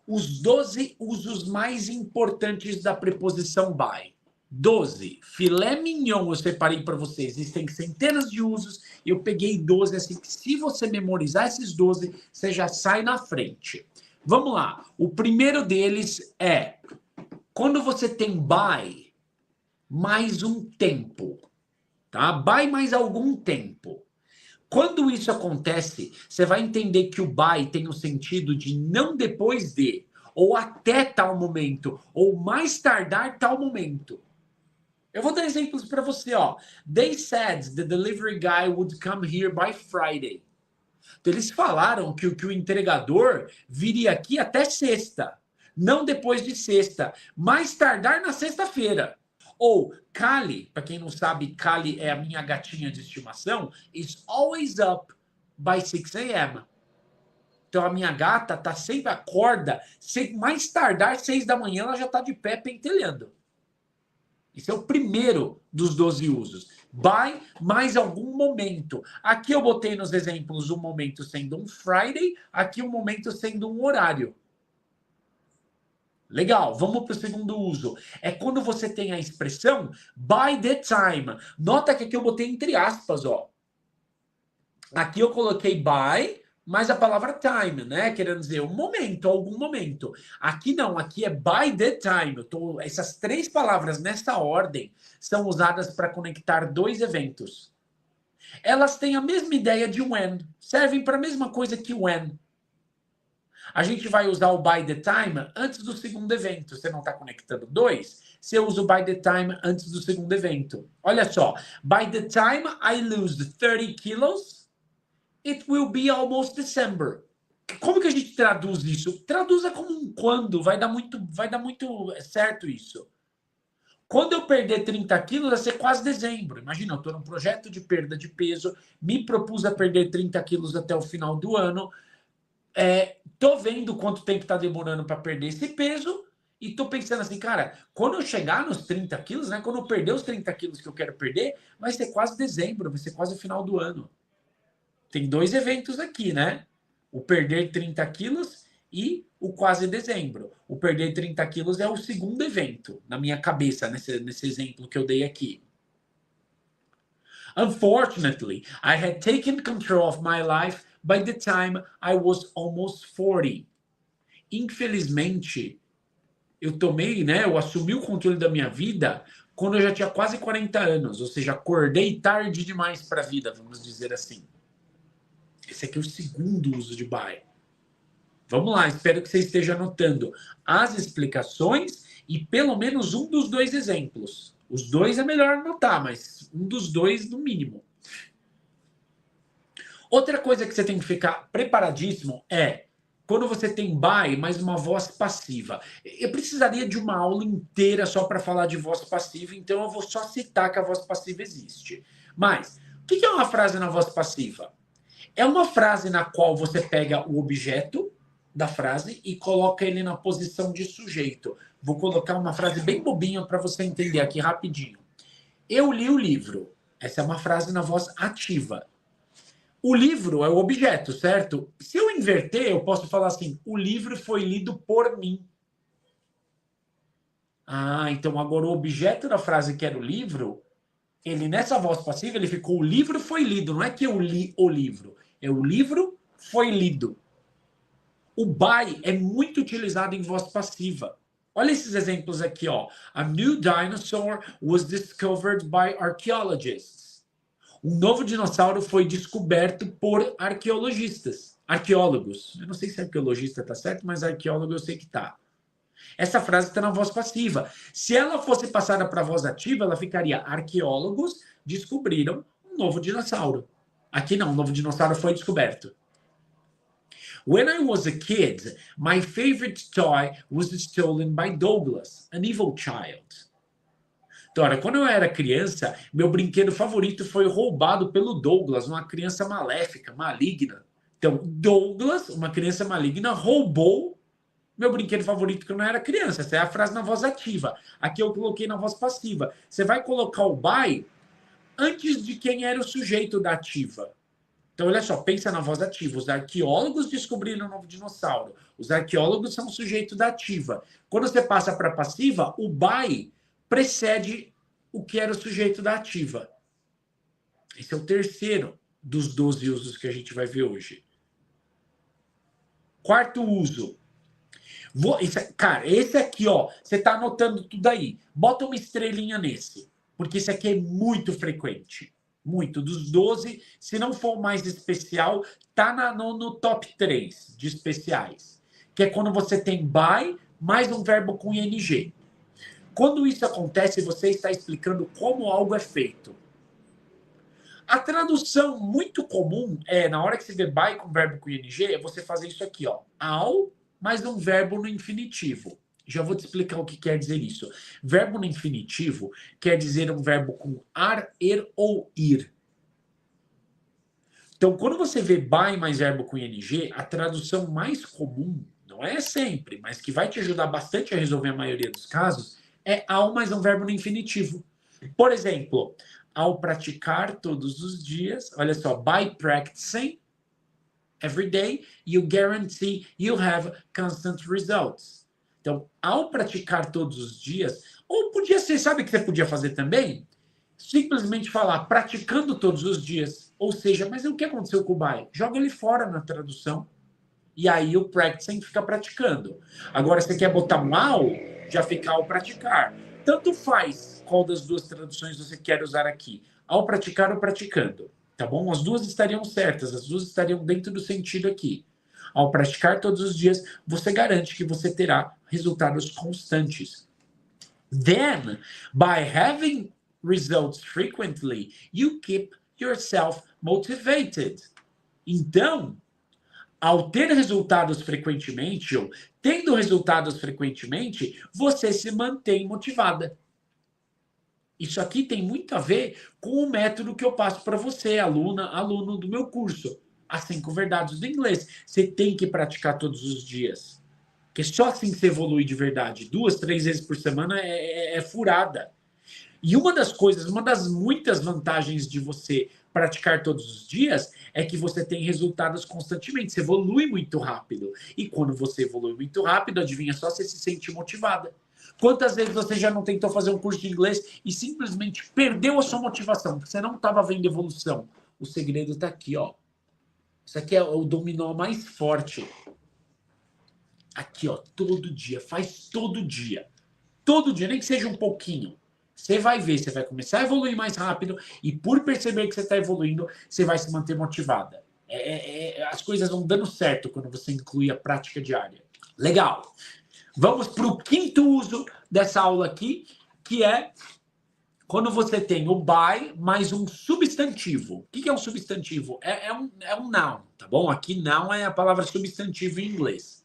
os 12 usos mais importantes da preposição by. 12. Filé mignon eu separei para vocês. Existem centenas de usos. Eu peguei 12, assim que se você memorizar esses 12, você já sai na frente. Vamos lá. O primeiro deles é quando você tem by mais um tempo. Tá? By mais algum tempo. Quando isso acontece, você vai entender que o by tem o sentido de não depois de, ou até tal momento, ou mais tardar tal momento. Eu vou dar exemplos para você, ó. They said the delivery guy would come here by Friday. Então, eles falaram que o entregador viria aqui até sexta, não depois de sexta, mais tardar na sexta-feira. Ou Kali, para quem não sabe, Kali é a minha gatinha de estimação, is always up by 6 a.m. Então a minha gata tá sempre acorda, mais tardar 6 da manhã ela já tá de pé pentelhando. Esse é o primeiro dos 12 usos. By mais algum momento. Aqui eu botei nos exemplos um momento sendo um Friday, aqui um momento sendo um horário. Legal, vamos para o segundo uso. É quando você tem a expressão by the time. Nota que aqui eu botei entre aspas, ó. Aqui eu coloquei by, mais a palavra time, né? Querendo dizer um momento, algum momento. Aqui não, aqui é by the time. Essas três palavras nessa ordem são usadas para conectar dois eventos. Elas têm a mesma ideia de when, servem para a mesma coisa que when. A gente vai usar o by the time antes do segundo evento. Você não está conectando dois? Você usa o by the time antes do segundo evento. Olha só. By the time I lose 30 quilos, it will be almost December. Como que a gente traduz isso? Traduza como um quando. Vai dar muito certo isso. Quando eu perder 30 quilos, vai ser quase dezembro. Imagina, eu estou num projeto de perda de peso, me propus a perder 30 quilos até o final do ano. Tô vendo quanto tempo tá demorando para perder esse peso e tô pensando assim, cara, quando eu chegar nos 30 quilos, né? Quando eu perder os 30 quilos que eu quero perder, vai ser quase dezembro, vai ser quase o final do ano. Tem dois eventos aqui, né? O perder 30 quilos e o quase dezembro. O perder 30 quilos é o segundo evento, na minha cabeça, nesse exemplo que eu dei aqui. Unfortunately, I had taken control of my life by the time I was almost 40. Infelizmente, eu assumi o controle da minha vida quando eu já tinha quase 40 anos, ou seja, acordei tarde demais para a vida, vamos dizer assim. Esse aqui é o segundo uso de by. Vamos lá, espero que você esteja anotando as explicações e pelo menos um dos dois exemplos. Os dois é melhor anotar, mas um dos dois no mínimo. Outra coisa que você tem que ficar preparadíssimo é quando você tem by mais uma voz passiva. Eu precisaria de uma aula inteira só para falar de voz passiva, então eu vou só citar que a voz passiva existe. Mas, o que é uma frase na voz passiva? É uma frase na qual você pega o objeto da frase e coloca ele na posição de sujeito. Vou colocar uma frase bem bobinha para você entender aqui rapidinho. Eu li o livro. Essa é uma frase na voz ativa. O livro é o objeto, certo? Se eu inverter, eu posso falar assim, o livro foi lido por mim. Ah, então agora o objeto da frase que era o livro, ele nessa voz passiva, ele ficou o livro foi lido. Não é que eu li o livro, é o livro foi lido. O by é muito utilizado em voz passiva. Olha esses exemplos aqui, ó. A new dinosaur was discovered by archaeologists. Um novo dinossauro foi descoberto por arqueólogos. Eu não sei se arqueologista está certo, mas arqueólogo eu sei que está. Essa frase está na voz passiva. Se ela fosse passada para a voz ativa, ela ficaria: arqueólogos descobriram um novo dinossauro. Aqui não, um novo dinossauro foi descoberto. When I was a kid, my favorite toy was stolen by Douglas, an evil child. Então, olha, quando eu era criança, meu brinquedo favorito foi roubado pelo Douglas, uma criança maléfica, maligna. Então, Douglas, uma criança maligna, roubou meu brinquedo favorito quando eu era criança. Essa é a frase na voz ativa. Aqui eu coloquei na voz passiva. Você vai colocar o by antes de quem era o sujeito da ativa. Então, olha só, pensa na voz ativa. Os arqueólogos descobriram um novo dinossauro. Os arqueólogos são o sujeito da ativa. Quando você passa para passiva, o by precede o que era o sujeito da ativa. Esse é o terceiro dos 12 usos que a gente vai ver hoje. Quarto uso. Cara, esse aqui, ó, você tá anotando tudo aí. Bota uma estrelinha nesse, porque esse aqui é muito frequente. Muito. Dos 12, se não for o mais especial, tá no top 3 de especiais. Que é quando você tem by mais um verbo com ing. Quando isso acontece, você está explicando como algo é feito. A tradução muito comum é, na hora que você vê by com verbo com ing, é você fazer isso aqui, ó. Ao mais um verbo no infinitivo. Já vou te explicar o que quer dizer isso. Verbo no infinitivo quer dizer um verbo com ar, er ou ir. Então, quando você vê by mais verbo com ing, a tradução mais comum, não é sempre, mas que vai te ajudar bastante a resolver a maioria dos casos, é ao mais um verbo no infinitivo. Por exemplo, ao praticar todos os dias, olha só, by practicing every day, you guarantee you'll have constant results. Então, ao praticar todos os dias, ou podia ser, sabe o que você podia fazer também? Simplesmente falar praticando todos os dias. Ou seja, mas o que aconteceu com o by? Joga ele fora na tradução. E aí o practicing fica praticando. Agora, você quer botar um ao, já fica ao praticar. Tanto faz qual das duas traduções você quer usar aqui. Ao praticar ou praticando. Tá bom? As duas estariam certas, as duas estariam dentro do sentido aqui. Ao praticar todos os dias, você garante que você terá resultados constantes. Then, by having results frequently, you keep yourself motivated. Então, ao ter resultados frequentemente, ou tendo resultados frequentemente, você se mantém motivada. Isso aqui tem muito a ver com o método que eu passo para você, aluno do meu curso. As 5 verdades do inglês. Você tem que praticar todos os dias. Porque só assim que você evolui de verdade. 2, 3 vezes por semana é furada. E uma das muitas vantagens de você praticar todos os dias é que você tem resultados constantemente. Você evolui muito rápido. E quando você evolui muito rápido, adivinha só, você se sente motivada. Quantas vezes você já não tentou fazer um curso de inglês e simplesmente perdeu a sua motivação, porque você não estava vendo evolução? O segredo está aqui, ó. Isso aqui é o dominó mais forte. Aqui, ó, todo dia. Faz todo dia. Todo dia, nem que seja um pouquinho. Você vai ver, você vai começar a evoluir mais rápido e por perceber que você está evoluindo, você vai se manter motivada. As coisas vão dando certo quando você inclui a prática diária. Legal. Vamos para o quinto uso dessa aula aqui, que é quando você tem o by mais um substantivo. O que é um substantivo? É um noun, tá bom? Aqui noun é a palavra substantivo em inglês.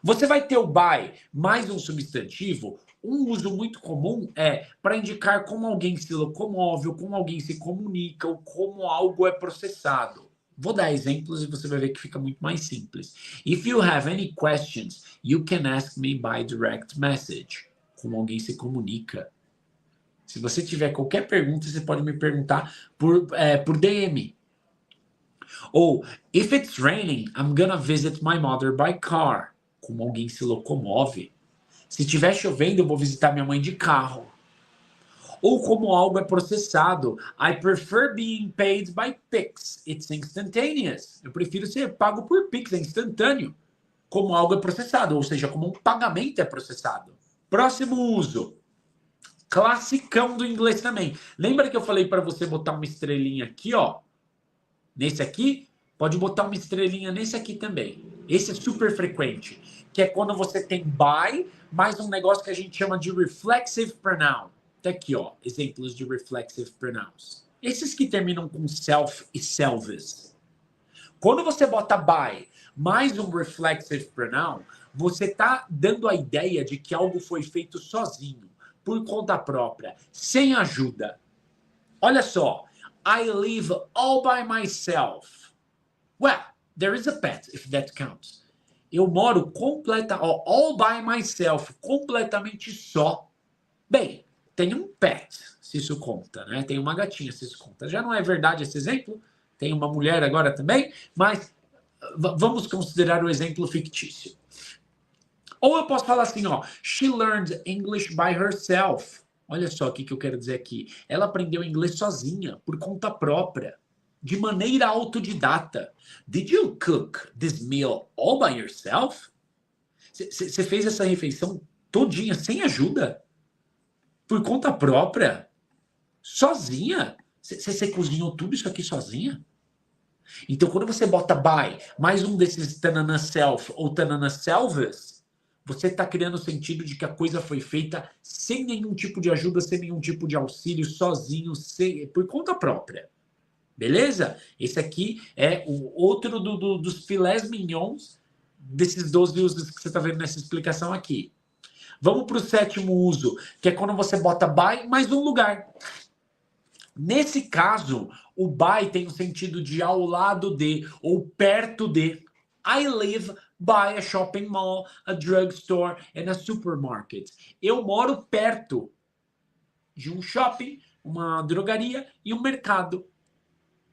Você vai ter o by mais um substantivo. Um uso muito comum é para indicar como alguém se locomove, ou como alguém se comunica, ou como algo é processado. Vou dar exemplos e você vai ver que fica muito mais simples. If you have any questions, you can ask me by direct message. Como alguém se comunica. Se você tiver qualquer pergunta, você pode me perguntar por DM. Ou, if it's raining, I'm gonna visit my mother by car. Como alguém se locomove. Se estiver chovendo, eu vou visitar minha mãe de carro. Ou como algo é processado. I prefer being paid by Pix. It's instantaneous. Eu prefiro ser pago por Pix, é instantâneo. Como algo é processado, ou seja, como um pagamento é processado. Próximo uso. Classicão do inglês também. Lembra que eu falei para você botar uma estrelinha aqui, ó? Nesse aqui? Pode botar uma estrelinha nesse aqui também. Esse é super frequente. Que é quando você tem by, mais um negócio que a gente chama de reflexive pronoun. Tá aqui, ó, exemplos de reflexive pronouns. Esses que terminam com self e selves. Quando você bota by mais um reflexive pronoun, você tá dando a ideia de que algo foi feito sozinho, por conta própria, sem ajuda. Olha só. I live all by myself. Well, there is a pet, if that counts. Eu moro all by myself, completamente só. Bem, tem um pet, se isso conta, né? Tem uma gatinha, se isso conta. Já não é verdade esse exemplo? Tem uma mulher agora também, mas Vamos considerar o exemplo fictício. Ou eu posso falar assim, ó, she learned English by herself. Olha só o que eu quero dizer aqui. Ela aprendeu inglês sozinha, por conta própria, de maneira autodidata. Did you cook this meal all by yourself? Você fez essa refeição todinha, sem ajuda? Por conta própria? Sozinha? Você cozinhou tudo isso aqui sozinha? Então, quando você bota by, mais um desses tanana self ou tanana selves, você está criando o sentido de que a coisa foi feita sem nenhum tipo de ajuda, sem nenhum tipo de auxílio, sozinho, por conta própria. Beleza? Esse aqui é o outro dos filés mignons desses 12 usos que você está vendo nessa explicação aqui. Vamos para o sétimo uso, que é quando você bota by mais um lugar. Nesse caso, o by tem o sentido de ao lado de ou perto de. I live by a shopping mall, a drugstore and a supermarket. Eu moro perto de um shopping, uma drogaria e um mercado.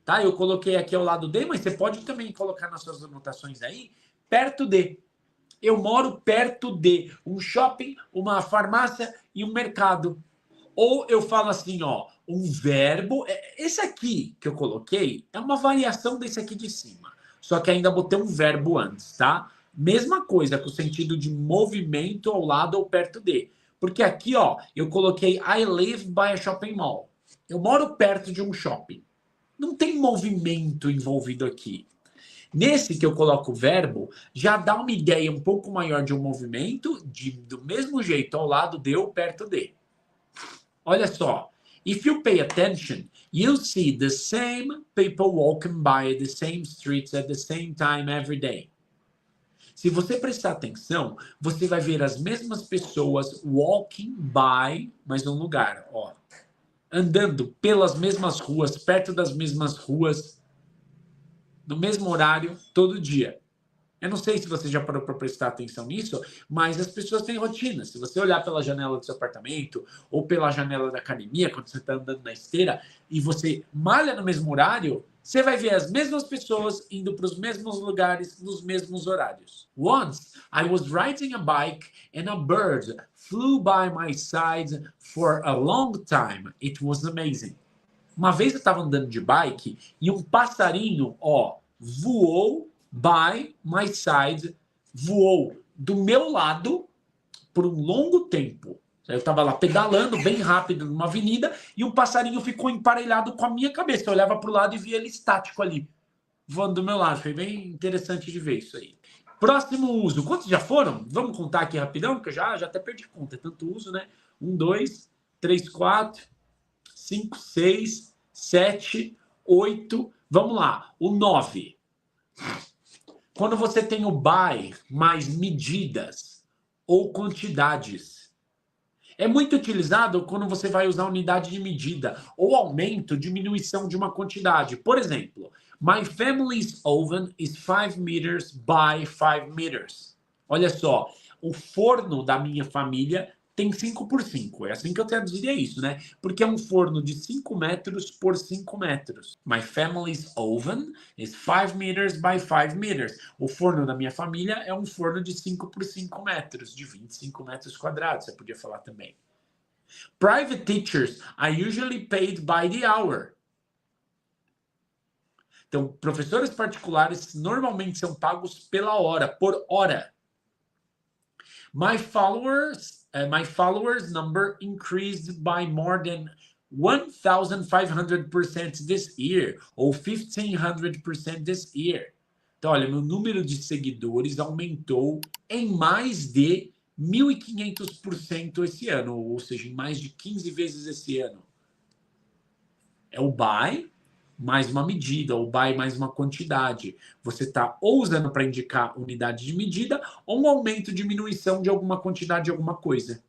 Tá? Eu coloquei aqui ao lado de, mas você pode também colocar nas suas anotações aí, perto de. Eu moro perto de um shopping, uma farmácia e um mercado. Ou eu falo assim, ó, um verbo. Esse aqui que eu coloquei é uma variação desse aqui de cima. Só que ainda botei um verbo antes, tá? Mesma coisa, com o sentido de movimento ao lado ou perto de. Porque aqui, ó, eu coloquei I live by a shopping mall. Eu moro perto de um shopping. Não tem movimento envolvido aqui. Nesse que eu coloco o verbo, já dá uma ideia um pouco maior de um movimento, do mesmo jeito, ao lado de ou perto de. Olha só. If you pay attention, you'll see the same people walking by the same streets at the same time every day. Se você prestar atenção, você vai ver as mesmas pessoas walking by, mas num lugar, ó. Andando pelas mesmas ruas, perto das mesmas ruas, no mesmo horário, todo dia. Eu não sei se você já parou para prestar atenção nisso, mas as pessoas têm rotina. Se você olhar pela janela do seu apartamento ou pela janela da academia, quando você está andando na esteira, e você malha no mesmo horário, você vai ver as mesmas pessoas indo para os mesmos lugares nos mesmos horários. Once, I was riding a bike and a bird flew by my side for a long time. It was amazing. Uma vez eu estava andando de bike e um passarinho, ó, voou by my side, voou do meu lado por um longo tempo. Eu estava lá pedalando bem rápido numa avenida e um passarinho ficou emparelhado com a minha cabeça. Eu olhava para o lado e via ele estático ali, voando do meu lado. Foi bem interessante de ver isso aí. Próximo uso. Quantos já foram? Vamos contar aqui rapidão, que eu já até perdi conta. É tanto uso, né? 1, 2, 3, 4, 5, 6, 7, 8. Vamos lá. O 9. Quando você tem o by mais medidas ou quantidades. É muito utilizado quando você vai usar unidade de medida ou aumento, diminuição de uma quantidade. Por exemplo, my family's oven is 5 meters by 5 meters. Olha só, o forno da minha família tem 5 por 5. É assim que eu traduziria isso, né? Porque é um forno de 5 metros por 5 metros. My family's oven is 5 meters by 5 meters. O forno da minha família é um forno de 5 por 5 metros, de 25 metros quadrados, você podia falar também. Private teachers are usually paid by the hour. Então, professores particulares normalmente são pagos pela hora, por hora. My followers number increased by more than 1,500% this year, ou 1,500% this year. Então, olha, meu número de seguidores aumentou em mais de 1.500% esse ano, ou seja, em mais de 15 vezes esse ano. É o by mais uma medida, ou by mais uma quantidade. Você está ou usando para indicar unidade de medida, ou um aumento, diminuição de alguma quantidade de alguma coisa.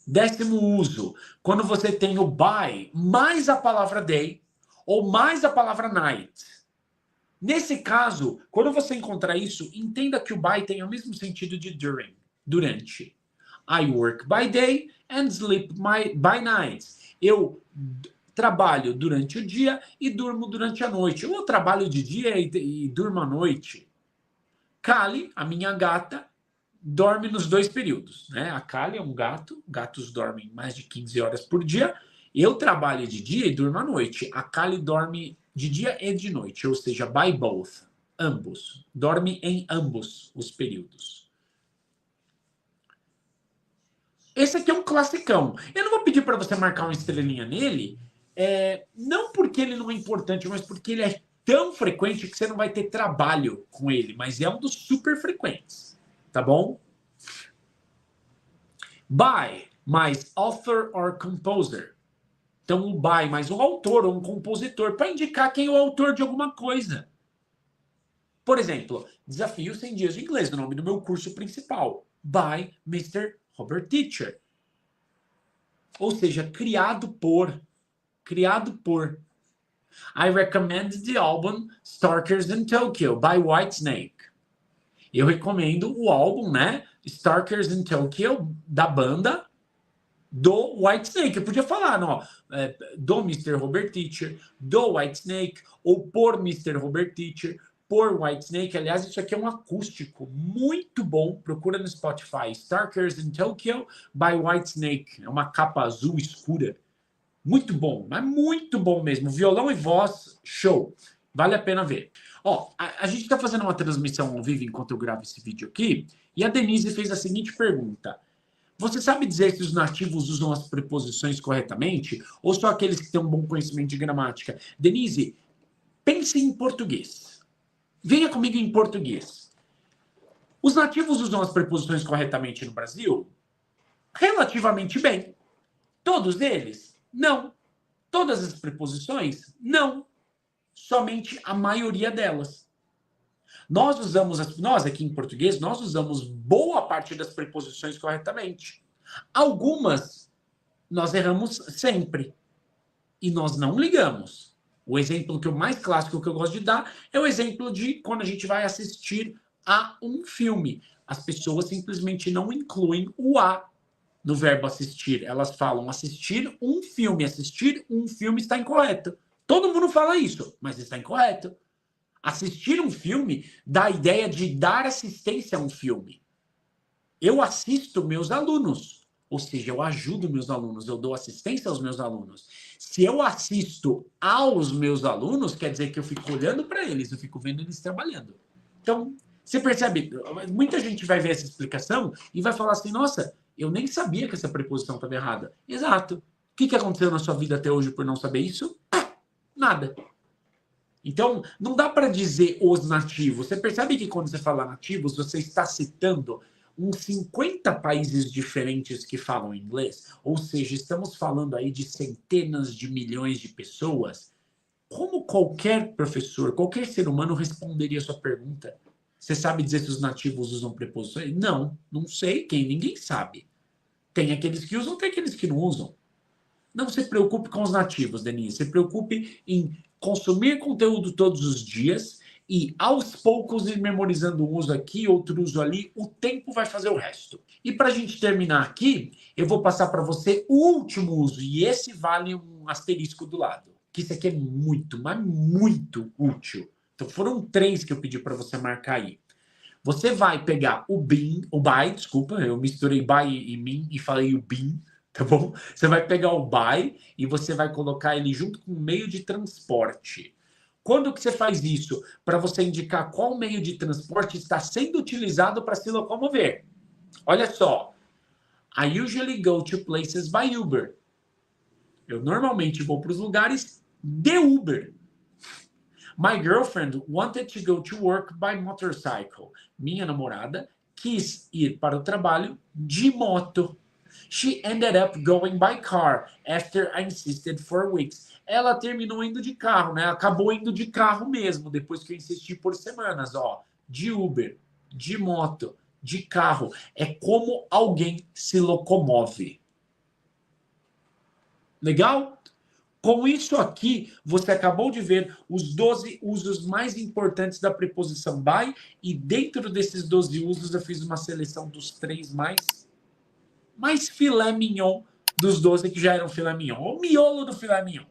10º uso, quando você tem o by mais a palavra day, ou mais a palavra night. Nesse caso, quando você encontrar isso, entenda que o by tem o mesmo sentido de during, durante. I work by day and sleep by night. Eu trabalho durante o dia e durmo durante a noite. Ou eu trabalho de dia e durmo à noite. Kali, a minha gata, dorme nos 2 períodos, né? A Kali é um gato, gatos dormem mais de 15 horas por dia. Eu trabalho de dia e durmo à noite. A Kali dorme de dia e de noite, ou seja, by both, ambos. Dorme em ambos os períodos. Esse aqui é um classicão. Eu não vou pedir para você marcar uma estrelinha nele, não porque ele não é importante, mas porque ele é tão frequente que você não vai ter trabalho com ele, mas é um dos super frequentes, tá bom? By, mais author or composer. Então, o by mais um autor ou um compositor, para indicar quem é o autor de alguma coisa. Por exemplo, Desafio 100 Dias de Inglês, o nome do meu curso principal. By Mr. Robert Teacher. Ou seja, criado por. I recommend the album Stalkers in Tokyo, by Whitesnake. Eu recomendo o álbum, né? Stalkers in Tokyo, da banda do Whitesnake. Eu podia falar, não, do Mr. Robert Teacher, do Whitesnake, ou por Mr. Robert Teacher, por Whitesnake. Aliás, isso aqui é um acústico muito bom. Procura no Spotify. Stalkers in Tokyo, by Whitesnake. É uma capa azul escura. Muito bom, mas muito bom mesmo. Violão e voz, show. Vale a pena ver. Ó, a gente está fazendo uma transmissão ao vivo enquanto eu gravo esse vídeo aqui, e a Denise fez a seguinte pergunta. Você sabe dizer se os nativos usam as preposições corretamente, ou só aqueles que têm um bom conhecimento de gramática? Denise, pense em português. Venha comigo em português. Os nativos usam as preposições corretamente no Brasil? Relativamente bem. Todos eles? Não. Todas as preposições? Não. Somente a maioria delas. Nós aqui em português, nós usamos boa parte das preposições corretamente. Algumas nós erramos sempre. E nós não ligamos. O exemplo mais clássico que eu gosto de dar é o exemplo de quando a gente vai assistir a um filme. As pessoas simplesmente não incluem o a no verbo assistir. Elas falam assistir um filme. Assistir um filme está incorreto. Todo mundo fala isso, mas está incorreto. Assistir um filme dá a ideia de dar assistência a um filme. Eu assisto meus alunos, ou seja, eu ajudo meus alunos, eu dou assistência aos meus alunos. Se eu assisto aos meus alunos, quer dizer que eu fico olhando para eles, eu fico vendo eles trabalhando. Então, você percebe, muita gente vai ver essa explicação e vai falar assim, nossa, eu nem sabia que essa preposição estava errada. Exato. O que aconteceu na sua vida até hoje por não saber isso? Nada. Então, não dá para dizer os nativos. Você percebe que quando você fala nativos, você está citando uns 50 países diferentes que falam inglês? Ou seja, estamos falando aí de centenas de milhões de pessoas. Como qualquer professor, qualquer ser humano responderia a sua pergunta? Você sabe dizer se os nativos usam preposições? Não, não sei quem, ninguém sabe. Tem aqueles que usam, tem aqueles que não usam. Não se preocupe com os nativos, Denise. Se preocupe em consumir conteúdo todos os dias e, aos poucos, ir memorizando um uso aqui, outro uso ali. O tempo vai fazer o resto. E para a gente terminar aqui, eu vou passar para você o último uso. E esse vale um asterisco do lado. Que isso aqui é muito, mas muito útil. Então, foram 3 que eu pedi para você marcar aí. Você vai pegar o by, desculpa, eu misturei by e mean e falei o been. Tá bom? Você vai pegar o by e você vai colocar ele junto com o meio de transporte. Quando que você faz isso? Para você indicar qual meio de transporte está sendo utilizado para se locomover. Olha só. I usually go to places by Uber. Eu normalmente vou para os lugares de Uber. My girlfriend wanted to go to work by motorcycle. Minha namorada quis ir para o trabalho de moto. She ended up going by car after I insisted for weeks. Ela terminou indo de carro, né? Acabou indo de carro mesmo, depois que eu insisti por semanas, ó. De Uber, de moto, de carro. É como alguém se locomove. Legal? Com isso aqui, você acabou de ver os 12 usos mais importantes da preposição by, e dentro desses 12 usos eu fiz uma seleção dos 3 mais filé mignon dos 12 que já eram filé mignon. O miolo do filé mignon.